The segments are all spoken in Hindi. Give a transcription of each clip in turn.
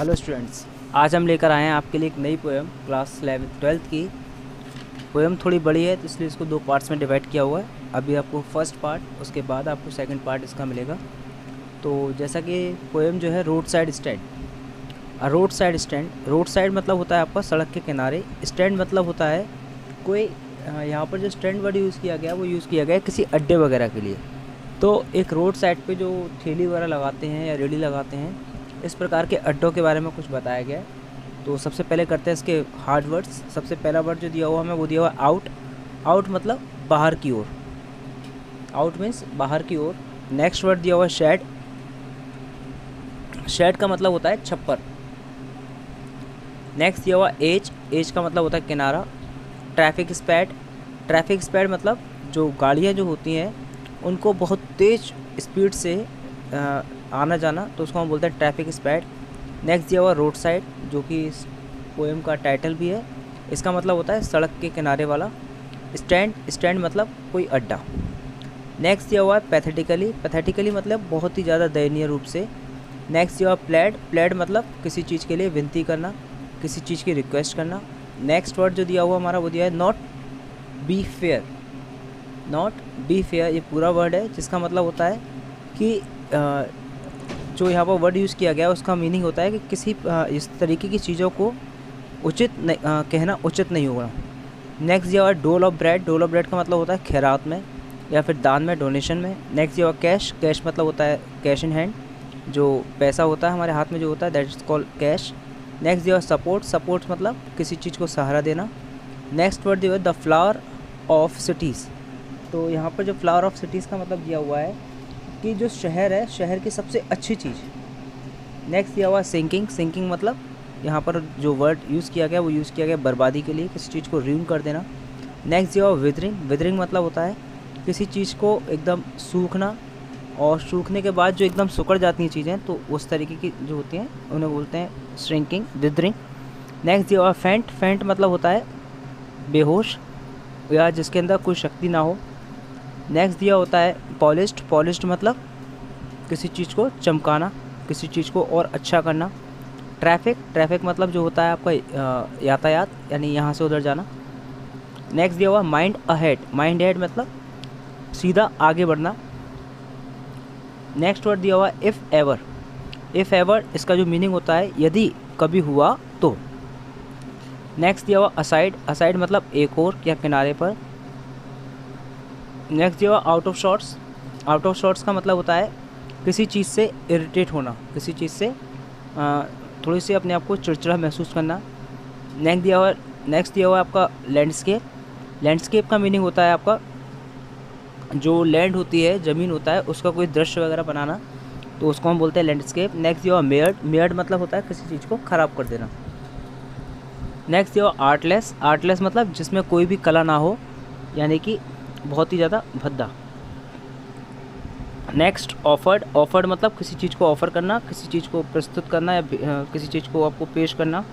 हेलो स्टूडेंट्स, आज हम लेकर आए हैं आपके लिए एक नई पोएम क्लास 11th-12th की। पोएम थोड़ी बड़ी है तो इसलिए इसको दो पार्ट्स में डिवाइड किया हुआ है। अभी आपको फर्स्ट पार्ट, उसके बाद आपको सेकंड पार्ट इसका मिलेगा। तो जैसा कि पोएम जो है road side stand. Road side stand, road side मतलब होता है आपका सड़क के किनारे, स्टैंड मतलब होता है कोई यहाँ पर जो स्टैंड वर्ड यूज़ किया गया वो यूज़ किया गया है किसी अड्डे वगैरह के लिए। तो एक रोड साइड पे जो ठेली वगैरह लगाते हैं या रेडी लगाते हैं, इस प्रकार के अड्डों के बारे में कुछ बताया गया है। तो सबसे पहले करते हैं इसके हार्ड वर्ड्स। सबसे पहला वर्ड जो दिया हुआ हमें वो दिया हुआ आउट। आउट मतलब बाहर की ओर, आउट मीन्स बाहर की ओर। नेक्स्ट वर्ड दिया हुआ शेड। शेड का मतलब होता है छप्पर। नेक्स्ट दिया हुआ एज। एज का मतलब होता है किनारा। ट्रैफिक स्पैड। ट्रैफिक स्पैड मतलब जो गाड़ियाँ जो होती हैं उनको बहुत तेज़ स्पीड से आना जाना, तो उसको हम बोलते हैं ट्रैफिक स्पैड। नेक्स्ट दिया हुआ रोड साइड, जो कि इस पोएम का टाइटल भी है। इसका मतलब होता है सड़क के किनारे वाला। स्टैंड, स्टैंड मतलब कोई अड्डा। नेक्स्ट दिया हुआ है पैथेटिकली। पैथेटिकली मतलब बहुत ही ज़्यादा दयनीय रूप से। नेक्स्ट दिया हुआ प्लेड। प्लेड मतलब किसी चीज़ के लिए विनती करना, किसी चीज़ की रिक्वेस्ट करना। नेक्स्ट वर्ड जो दिया हुआ हमारा वो दिया है not be fair. Not be fair ये पूरा वर्ड है, जिसका मतलब होता है कि जो यहाँ पर वर्ड यूज़ किया गया है उसका मीनिंग होता है कि किसी इस तरीके की चीज़ों को उचित नहीं, कहना उचित नहीं होगा। नेक्स्ट दिया हुआ है डोल ऑफ ब्रेड। डोल ऑफ ब्रेड का मतलब होता है खैरात में या फिर दान में, डोनेशन में। नेक्स्ट दिया हुआ कैश। कैश मतलब होता है कैश इन हैंड, जो पैसा होता है हमारे हाथ में जो होता है, that is called cash. Next दिया हुआ सपोर्ट। सपोर्ट मतलब किसी चीज़ को सहारा देना। नेक्स्ट वर्ड दिया हुआ द फ्लावर ऑफ सिटीज़। तो यहाँ पर जो फ्लावर ऑफ सिटीज़ का मतलब दिया हुआ है कि जो शहर है, शहर की सबसे अच्छी चीज़। नेक्स्ट दिया हुआ सिंकिंग। सिंकिंग मतलब यहाँ पर जो वर्ड यूज़ किया गया वो यूज़ किया गया बर्बादी के लिए, किसी चीज़ को र्यून कर देना। नेक्स्ट दिया हुआ विदरिंग। विदरिंग मतलब होता है किसी चीज़ को एकदम सूखना, और सूखने के बाद जो एकदम सुकड़ जाती हैं चीज़ें, तो उस तरीके की जो होती हैं उन्हें बोलते हैं श्रिंकिंग, विदरिंग। नेक्स्ट दिया हुआ फेंट। फेंट मतलब होता है बेहोश या जिसके अंदर कोई शक्ति ना हो। नेक्स्ट दिया होता है पॉलिश्ड। पॉलिश्ड मतलब किसी चीज़ को चमकाना, किसी चीज़ को और अच्छा करना। ट्रैफिक। ट्रैफिक मतलब जो होता है आपका यातायात, यानी यहाँ से उधर जाना। नेक्स्ट दिया हुआ माइंड अहेड। माइंड अहेड मतलब सीधा आगे बढ़ना। नेक्स्ट वर्ड दिया हुआ इफ़ एवर। इफ़ एवर इसका जो मीनिंग होता है यदि कभी हुआ तो। नेक्स्ट दिया हुआ असाइड। असाइड मतलब एक और या किनारे पर। नेक्स्ट दिया हुआ out of shorts. Out of shorts का मतलब होता है किसी चीज़ से इरिटेट होना, किसी चीज़ से थोड़ी सी अपने आप को चिड़चिड़ा महसूस करना। नेक्स्ट दिया हुआ आपका लैंडस्केप। लैंडस्केप का मीनिंग होता है आपका जो लैंड होती है, ज़मीन होता है, उसका कोई दृश्य वगैरह बनाना, तो उसको हम बोलते हैं लैंडस्केप। नेक्स्ट दिया हुआ मेयर्ड। मेयर्ड मतलब होता है किसी चीज़ को ख़राब कर देना। नेक्स्ट दिया हुआ आर्टलेस। आर्टलेस मतलब जिसमें कोई भी कला ना हो, यानी कि बहुत ही ज़्यादा भद्दा। Next offered. ऑफर्ड मतलब किसी चीज़ को ऑफ़र करना, किसी चीज़ को प्रस्तुत करना या किसी चीज़ को आपको पेश करना।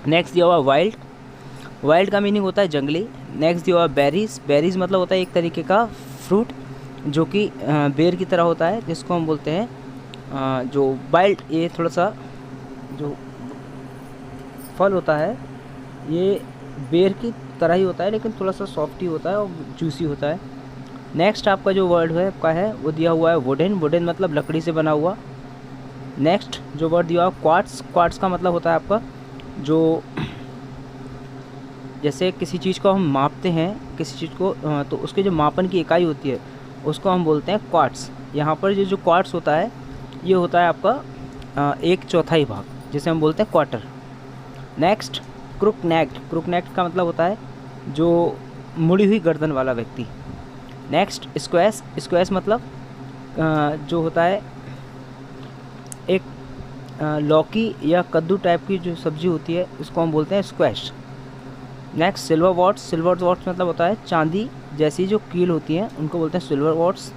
नेक्स्ट दिया हुआ वाइल्ड। वाइल्ड का मीनिंग होता है जंगली। नेक्स्ट दिया हुआ बेरीज। बेरीज मतलब होता है एक तरीके का फ्रूट जो कि बेर की तरह होता है, जिसको हम बोलते हैं जो वाइल्ड, ये थोड़ा सा जो फल होता है ये बेर की तरह ही होता है, लेकिन थोड़ा सा सॉफ्ट ही होता है और जूसी होता है। नेक्स्ट आपका जो वर्ड है आपका है वो दिया हुआ है वुडन। वुडन मतलब लकड़ी से बना हुआ। नेक्स्ट जो वर्ड दिया हुआ क्वार्ट्स। क्वार्ट्स का मतलब होता है आपका जो जैसे किसी चीज़ को हम मापते हैं, किसी चीज़ को तो उसके जो मापन की इकाई होती है उसको हम बोलते हैं क्वार्ट्स। यहाँ पर ये जो क्वार्ट्स होता है ये होता है आपका 1/4 भाग, जिसे हम बोलते हैं quarter. Next crook necked. Crook necked का मतलब होता है जो मुड़ी हुई गर्दन वाला व्यक्ति। Next squash. स्क्वैश मतलब जो होता है एक लौकी या कद्दू टाइप की जो सब्ज़ी होती है, उसको हम बोलते हैं squash. Next silver warts. Silver warts मतलब होता है चांदी जैसी जो कील होती हैं, उनको बोलते हैं सिल्वर वॉट्स।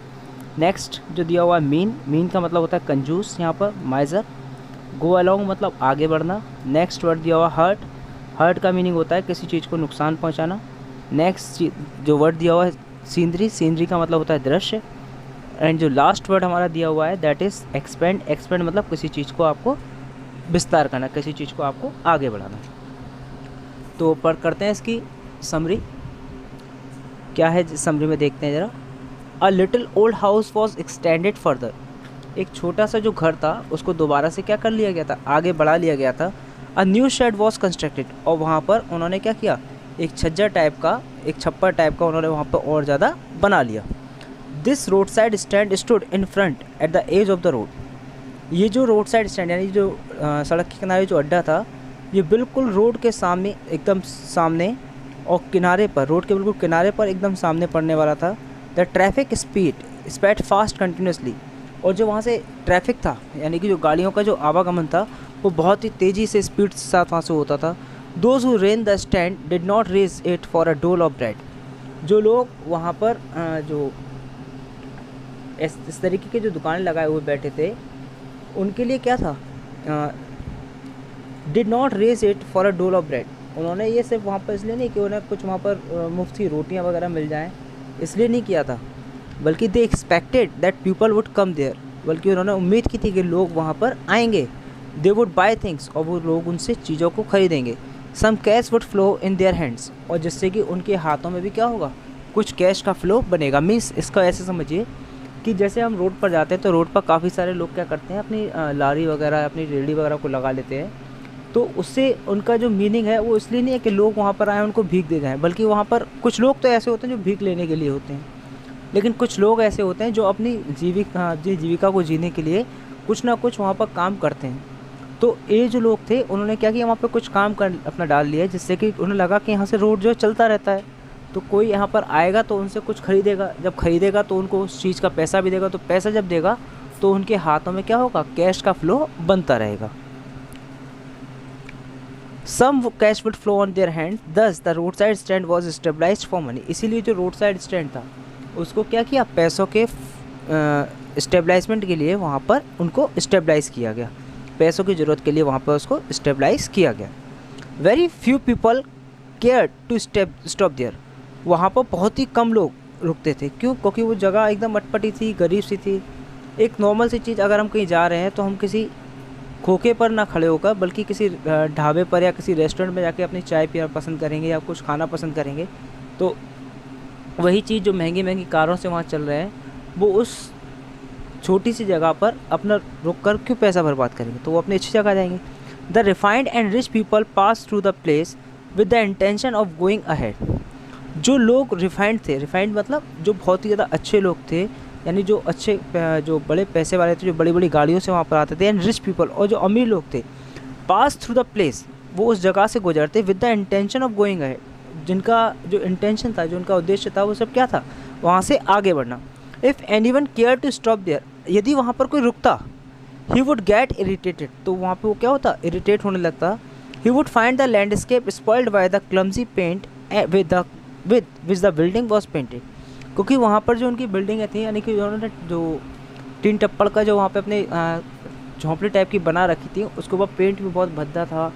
नेक्स्ट जो दिया हुआ है मीन। मीन का मतलब होता है कंजूस, यहाँ पर माइजर। गो अलॉन्ग मतलब आगे बढ़ना। नेक्स्ट वर्ड दिया हुआ हर्ट। हर्ट का मीनिंग होता है किसी चीज़ को नुकसान पहुँचाना। नेक्स्ट जो वर्ड दिया हुआ है सीनरी। सीनरी का मतलब होता है दृश्य। एंड जो लास्ट वर्ड हमारा दिया हुआ है दैट इज़ एक्सपेंड। एक्सपेंड मतलब किसी चीज़ को आपको विस्तार करना, किसी चीज़ को आपको आगे बढ़ाना। तो पर करते हैं इसकी समरी, क्या है समरी में देखते हैं ज़रा। A little old house was extended further, एक छोटा सा जो घर था उसको दोबारा से क्या कर लिया गया था, आगे बढ़ा लिया गया था। A new shed was constructed, और वहाँ पर उन्होंने क्या किया, एक छज्जा टाइप का, एक छप्पर टाइप का उन्होंने वहाँ पर और ज़्यादा बना लिया। This road side stand stood in front at the edge of the road, ये जो रोड साइड स्टैंड यानी जो सड़क के किनारे जो अड्डा था, ये बिल्कुल रोड के सामने, एकदम सामने और किनारे पर, रोड के बिल्कुल किनारे पर एकदम सामने पड़ने वाला था। The traffic speed fast continuously, और जो वहाँ से ट्रैफिक था यानी कि जो गाड़ियों का जो आवागमन था वो बहुत ही तेज़ी से स्पीड के साथ वहाँ से होता था। Those who ran the stand did not raise it for a dole of bread, जो लोग वहाँ पर जो इस तरीके के जो दुकानें लगाए हुए बैठे थे उनके लिए क्या था, did not raise it for a dole of bread, उन्होंने ये सिर्फ वहाँ पर इसलिए नहीं कि उन्हें कुछ वहाँ पर मुफ्त की रोटियाँ वगैरह मिल जाएं इसलिए नहीं किया था, बल्कि they expected that people would come there, बल्कि उन्होंने उम्मीद की थी कि लोग वहाँ पर आएंगे। दे वुड बाय थिंग्स, और वो लोग उनसे चीज़ों को खरीदेंगे। Some cash would flow in their hands, और जिससे कि उनके हाथों में भी क्या होगा, कुछ कैश का फ्लो बनेगा। मीन्स इसका ऐसे समझिए कि जैसे हम रोड पर जाते हैं तो रोड पर काफ़ी सारे लोग क्या करते हैं, अपनी लारी वगैरह, अपनी रेहड़ी वगैरह को लगा लेते हैं। तो उससे उनका जो मीनिंग है वो इसलिए नहीं है कि लोग वहाँ पर आएँ उनको भीख दे जाएँ, बल्कि वहाँ पर कुछ लोग तो ऐसे होते हैं जो भीख लेने के लिए होते हैं, लेकिन कुछ लोग ऐसे होते हैं जो अपनी जीविका को जीने के लिए कुछ ना कुछ वहाँ पर काम करते हैं। तो ये जो लोग थे उन्होंने क्या किया, वहाँ पर कुछ काम कर अपना डाल लिया, जिससे कि उन्हें लगा कि यहाँ से रोड जो चलता रहता है, तो कोई यहाँ पर आएगा तो उनसे कुछ खरीदेगा, जब खरीदेगा तो उनको उस चीज़ का पैसा भी देगा, तो पैसा जब देगा तो उनके हाथों में क्या होगा, कैश का फ्लो बनता रहेगा। Some cash would flow on their hand, thus the road side stand was stabilized for money, इसीलिए जो रोड साइड स्टैंड था उसको क्या किया, पैसों के स्टेबलाइजमेंट के लिए वहाँ पर उनको स्टेबलाइज किया गया, पैसों की ज़रूरत के लिए वहाँ पर उसको स्टेबलाइज किया गया। Very few people care to stop there, वहाँ पर बहुत ही कम लोग रुकते थे, क्यों, क्योंकि वो जगह एकदम अटपटी थी, गरीब सी थी। एक नॉर्मल सी चीज़, अगर हम कहीं जा रहे हैं तो हम किसी खोखे पर ना खड़े होकर बल्कि किसी ढाबे पर या किसी रेस्टोरेंट में जाके अपनी चाय पीना पसंद करेंगे या कुछ खाना पसंद करेंगे। तो वही चीज़ जो महंगी महंगी कारों से वहाँ चल रहे हैं, वो उस छोटी सी जगह पर अपना रुक कर क्यों पैसा बर्बाद करेंगे, तो वो अपनी अच्छी जगह जाएंगे। The refined and rich people pass through the place with the intention of going ahead, जो लोग रिफाइंड थे, रिफाइंड मतलब जो बहुत ही ज़्यादा अच्छे लोग थे, यानी जो अच्छे जो बड़े पैसे वाले थे, जो बड़ी बड़ी गाड़ियों से वहाँ पर आते थे, एंड रिच पीपल, और जो अमीर लोग थे, पास थ्रू द प्लेस, वो उस जगह से गुजरते with the intention of going ahead, जिनका जो इंटेंशन था, जो उनका उद्देश्य था, वो सब क्या था, वहाँ से आगे बढ़ना। If anyone care to stop there, यदि वहाँ पर कोई रुकता, ही वुड गेट इरिटेटेड, तो वहाँ पे वो क्या होता, इरिटेट होने लगता। He would find the landscape spoiled by the clumsy paint with which the building was painted, क्योंकि वहाँ पर जो उनकी बिल्डिंगें थी, यानी कि उन्होंने जो टीन टप्पड़ का जो वहाँ पे अपने झोंपड़ी टाइप की बना रखी थी, उसके ऊपर पेंट भी बहुत भद्दा था,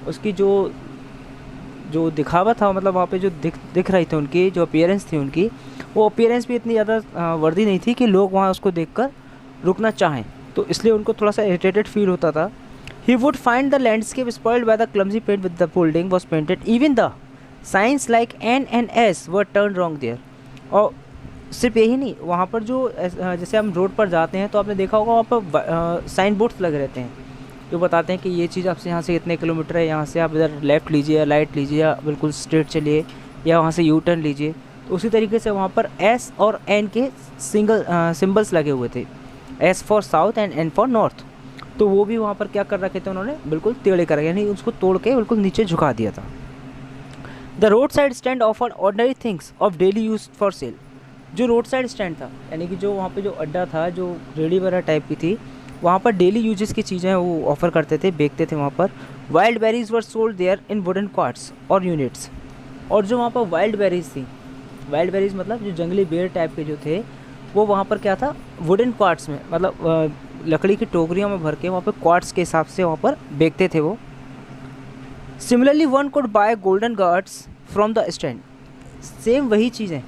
उसकी जो दिखावा था, मतलब वहाँ पे जो दिख रही थी, उनकी जो अपीयरेंस थी उनकी, वो अपीयरेंस भी इतनी ज़्यादा वर्दी नहीं थी कि लोग वहाँ उसको देखकर रुकना चाहें, तो इसलिए उनको थोड़ा सा इरिटेटेड फील होता था। He would find the landscape spoiled by the clumsy paint with the building was painted, even the signs like N and S were turn wrong there. और सिर्फ यही नहीं, वहाँ पर जो जैसे हम रोड पर जाते हैं तो आपने देखा होगा वहाँ पर साइन बोर्ड्स लगे रहते हैं जो बताते हैं कि ये चीज़ आपसे यहाँ से इतने किलोमीटर है, यहाँ से आप इधर लेफ़्ट लीजिए या राइट लीजिए या बिल्कुल स्ट्रेट चलिए या वहाँ से यू टर्न लीजिए। तो उसी तरीके से वहाँ पर एस और एन के सिंबल्स लगे हुए थे, S for south and N for north. तो वो भी वहाँ पर क्या कर रखे थे उन्होंने, बिल्कुल टेढ़े कर, यानी उसको तोड़ के बिल्कुल नीचे झुका दिया था। The road side stand offer ordinary things of daily use for sale, जो रोड साइड स्टैंड था, यानी कि जो वहाँ पे जो अड्डा था, जो रेडी वगैरह टाइप की थी, वहाँ पर डेली यूजेस की चीज़ें वो ऑफ़र करते थे, बेचते थे वहाँ पर। Wild berries were sold there in wooden quarts और यूनिट्स, और जो वहाँ पर वाइल्ड बेरीज थी, वाइल्ड बेरीज मतलब जो जंगली बेर टाइप के जो थे, वो वहाँ पर क्या था, वुडन क्वार्ट्स में, मतलब लकड़ी की टोकरियों में भर के वहाँ पर क्वार्ट्स के हिसाब से वहाँ पर बेचते थे वो। Similarly one could bye golden guards from the stand, same वही चीज़ें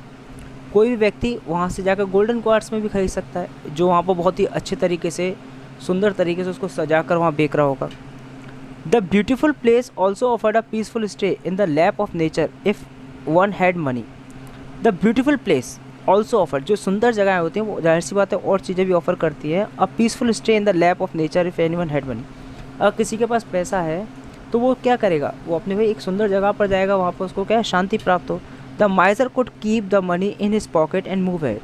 कोई भी व्यक्ति वहाँ से जाकर गोल्डन क्वार्ट्स में भी खरीद सकता है, जो वहाँ पर बहुत ही अच्छे तरीके से, सुंदर तरीके से उसको सजा कर वहाँ बेच रहा होगा। The beautiful place also offered a peaceful stay in the lap of nature if one had money. The beautiful place also offer, जो सुंदर जगहें होती हैं वो जाहिर सी बात है और चीज़ें भी ऑफ़र करती है। A peaceful stay in the lap of nature if anyone had money. अगर किसी के पास पैसा है तो वो क्या करेगा, वो अपने भाई एक सुंदर जगह पर जाएगा, वहाँ पर उसको क्या है, शांति प्राप्त हो। The माइजर could keep the money in his pocket and move है।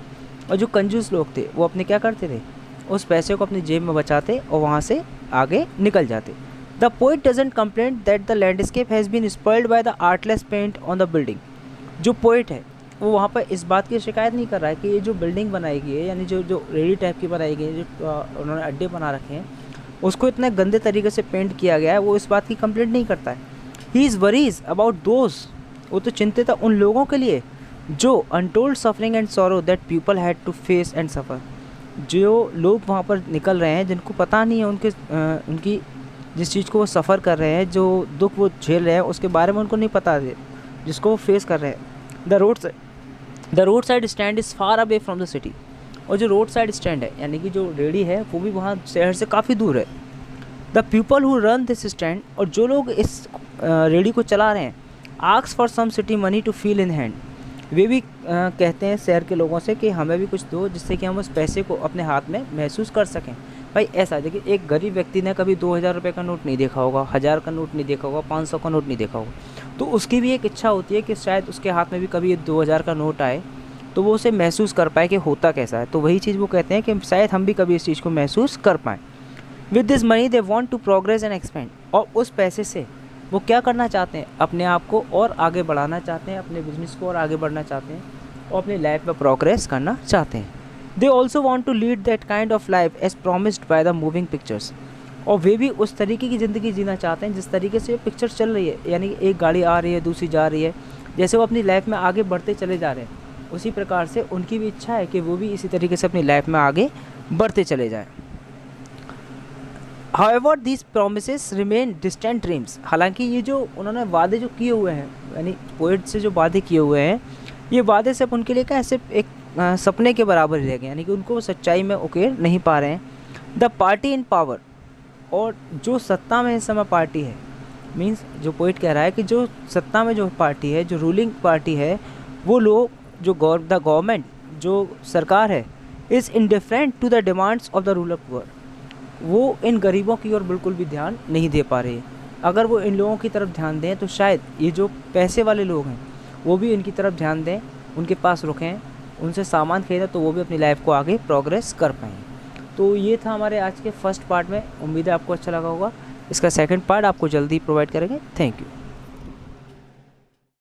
और जो कंजूस लोग थे वो अपने क्या करते थे, उस पैसे को अपनी जेब में बचाते और वहाँ से आगे निकल जाते। The poet doesn't complain that the landscape has been spoiled by the artless paint on the building. जो पोइट है वो वहाँ पर इस बात की शिकायत नहीं कर रहा है कि ये जो बिल्डिंग बनाई गई है, यानी जो जो रेडी टाइप की बनाई गई है, जो उन्होंने अड्डे बना रखे हैं, उसको इतने गंदे तरीके से पेंट किया गया है, वो इस बात की कंप्लेंट नहीं करता है। He is worries about those, वो तो चिंतित है उन लोगों के लिए जो untold suffering and sorrow that people had to face and suffer. जो लोग वहाँ पर निकल रहे हैं जिनको पता नहीं है उनकी जिस चीज़ को वो सफ़र कर रहे हैं, जो दुख वो झेल रहे हैं उसके बारे में उनको नहीं पता है, जिसको वो फेस कर रहे हैं। The road side stand is far away from the city. और जो रोड साइड स्टैंड है यानी कि जो रेडी है वो भी वहाँ शहर से काफ़ी दूर है। The people who run this stand, और जो लोग इस रेडी को चला रहे हैं, ask for some city money to feel in hand. वे भी कहते हैं शहर के लोगों से कि हमें भी कुछ दो जिससे कि हम उस पैसे को अपने हाथ में महसूस कर सकें। भाई ऐसा देखिए, एक गरीब व्यक्ति ने कभी 2000 रुपये का नोट नहीं देखा होगा, 1000 का नोट नहीं देखा होगा, 500 का नोट नहीं देखा होगा, तो उसकी भी एक इच्छा होती है कि शायद उसके हाथ में भी कभी 2000 का नोट आए तो वो उसे महसूस कर पाए कि होता कैसा है। तो वही चीज़ वो कहते हैं कि शायद हम भी कभी इस चीज़ को महसूस कर पाएँ। With this money they want to progress and expand. और उस पैसे से वो क्या करना चाहते हैं, अपने आप को और आगे बढ़ाना चाहते हैं, अपने बिजनेस को और आगे बढ़ना चाहते हैं और अपनी लाइफ में प्रोग्रेस करना चाहते हैं। They also want to lead that kind of life as promised by the moving pictures. और वे भी उस तरीके की ज़िंदगी जीना चाहते हैं जिस तरीके से पिक्चर चल रही है, यानी कि एक गाड़ी आ रही है दूसरी जा रही है, जैसे वो अपनी लाइफ में आगे बढ़ते चले जा रहे हैं, उसी प्रकार से उनकी भी इच्छा है कि वो भी इसी तरीके से अपनी लाइफ में आगे बढ़ते चले जाएं। However, these promises remain distant dreams। हालांकि ये जो उन्होंने वादे जो किए हुए हैं, यानी पोइट से जो वादे किए हुए हैं, ये वादे सिर्फ उनके लिए क्या सिर्फ एक सपने के बराबर ही रह गए, यानी कि उनको सच्चाई में उकेर नहीं पा रहे हैं। द पार्टी इन पावर, और जो सत्ता में इस समय पार्टी है, मीन्स जो पोइट कह रहा है कि जो सत्ता में जो पार्टी है, जो रूलिंग पार्टी है, वो लोग जो द गवर्नमेंट, जो सरकार है, is indifferent to the demands of the rural poor. वो इन गरीबों की ओर बिल्कुल भी ध्यान नहीं दे पा रहे। अगर वो इन लोगों की तरफ ध्यान दें तो शायद ये जो पैसे वाले लोग हैं वो भी इनकी तरफ ध्यान दें, उनके पास रुकें, उनसे सामान खरीदें, तो वो भी अपनी लाइफ को आगे प्रोग्रेस कर पाएँ। तो ये था हमारे आज के फर्स्ट पार्ट में। उम्मीद है आपको अच्छा लगा होगा। इसका सेकंड पार्ट आपको जल्दी प्रोवाइड करेंगे। Thank you.